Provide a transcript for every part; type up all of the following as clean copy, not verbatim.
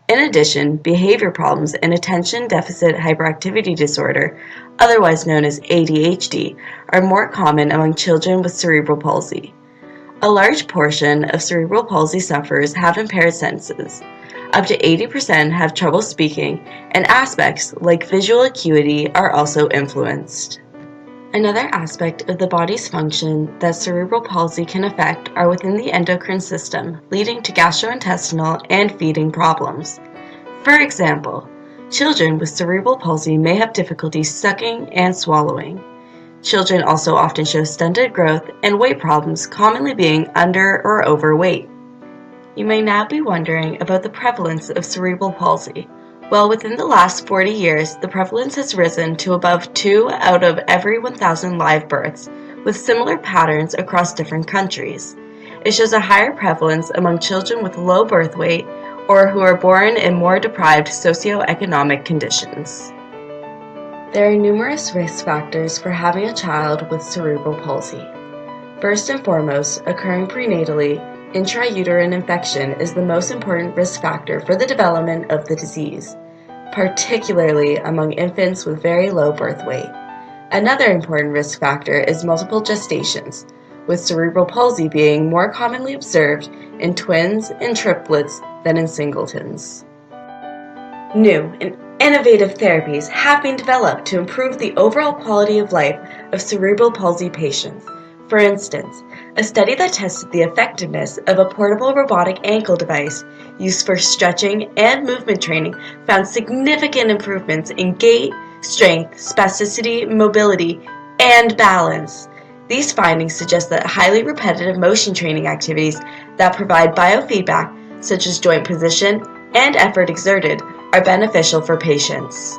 In addition, behavior problems and attention deficit hyperactivity disorder, otherwise known as ADHD, are more common among children with cerebral palsy. A large portion of cerebral palsy sufferers have impaired senses. Up to 80% have trouble speaking, and aspects like visual acuity are also influenced. Another aspect of the body's function that cerebral palsy can affect are within the endocrine system, leading to gastrointestinal and feeding problems. For example, children with cerebral palsy may have difficulty sucking and swallowing. Children also often show stunted growth and weight problems, commonly being under or overweight. You may now be wondering about the prevalence of cerebral palsy. Well, within the last 40 years, the prevalence has risen to above 2 out of every 1,000 live births, with similar patterns across different countries. It shows a higher prevalence among children with low birth weight or who are born in more deprived socioeconomic conditions. There are numerous risk factors for having a child with cerebral palsy. First and foremost, occurring prenatally, intrauterine infection is the most important risk factor for the development of the disease, particularly among infants with very low birth weight. Another important risk factor is multiple gestations, with cerebral palsy being more commonly observed in twins and triplets than in singletons. New and innovative therapies have been developed to improve the overall quality of life of cerebral palsy patients. For instance, a study that tested the effectiveness of a portable robotic ankle device used for stretching and movement training found significant improvements in gait, strength, spasticity, mobility, and balance. These findings suggest that highly repetitive motion training activities that provide biofeedback, such as joint position and effort exerted, are beneficial for patients.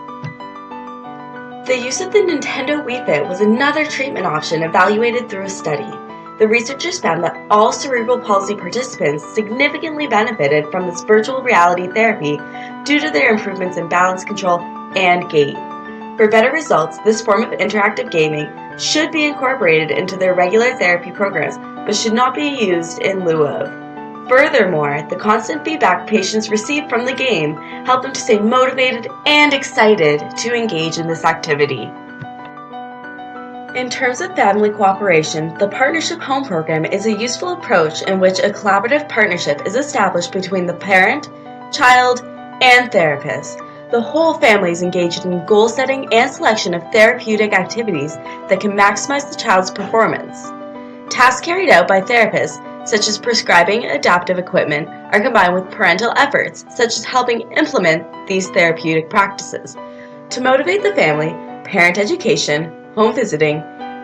The use of the Nintendo Wii Fit was another treatment option evaluated through a study. The researchers found that all cerebral palsy participants significantly benefited from this virtual reality therapy due to their improvements in balance control and gait. For better results, this form of interactive gaming should be incorporated into their regular therapy programs, but should not be used in lieu of. Furthermore, the constant feedback patients receive from the game help them to stay motivated and excited to engage in this activity. In terms of family cooperation, the Partnership Home Program is a useful approach in which a collaborative partnership is established between the parent, child, and therapist. The whole family is engaged in goal setting and selection of therapeutic activities that can maximize the child's performance. Tasks carried out by therapists, such as prescribing adaptive equipment, are combined with parental efforts, such as helping implement these therapeutic practices. To motivate the family, parent education, home visiting,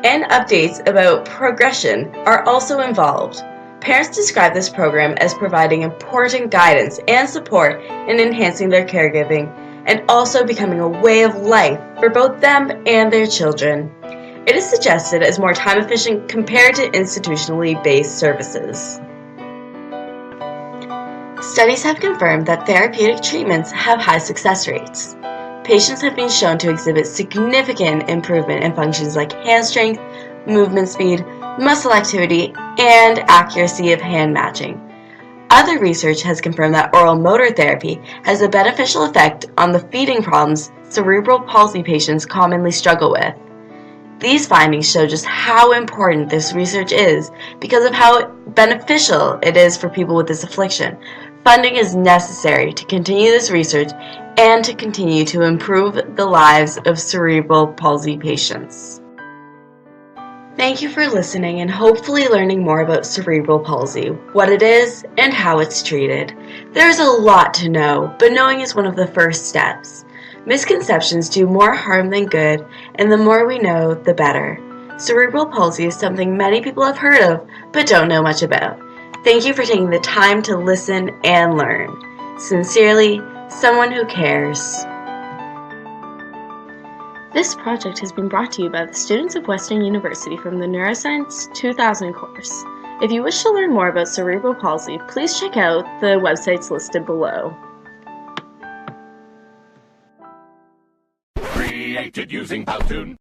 and updates about progression are also involved. Parents describe this program as providing important guidance and support in enhancing their caregiving and also becoming a way of life for both them and their children. It is suggested as more time efficient compared to institutionally based services. Studies have confirmed that therapeutic treatments have high success rates. Patients have been shown to exhibit significant improvement in functions like hand strength, movement speed, muscle activity, and accuracy of hand matching. Other research has confirmed that oral motor therapy has a beneficial effect on the feeding problems cerebral palsy patients commonly struggle with. These findings show just how important this research is because of how beneficial it is for people with this affliction. Funding is necessary to continue this research and to continue to improve the lives of cerebral palsy patients. Thank you for listening and hopefully learning more about cerebral palsy, what it is, and how it's treated. There's a lot to know, but knowing is one of the first steps. Misconceptions do more harm than good, and the more we know, the better. Cerebral palsy is something many people have heard of, but don't know much about. Thank you for taking the time to listen and learn. Sincerely, someone who cares. This project has been brought to you by the students of Western University from the Neuroscience 2000 course. If you wish to learn more about cerebral palsy, please check out the websites listed below. Created using Powtoon.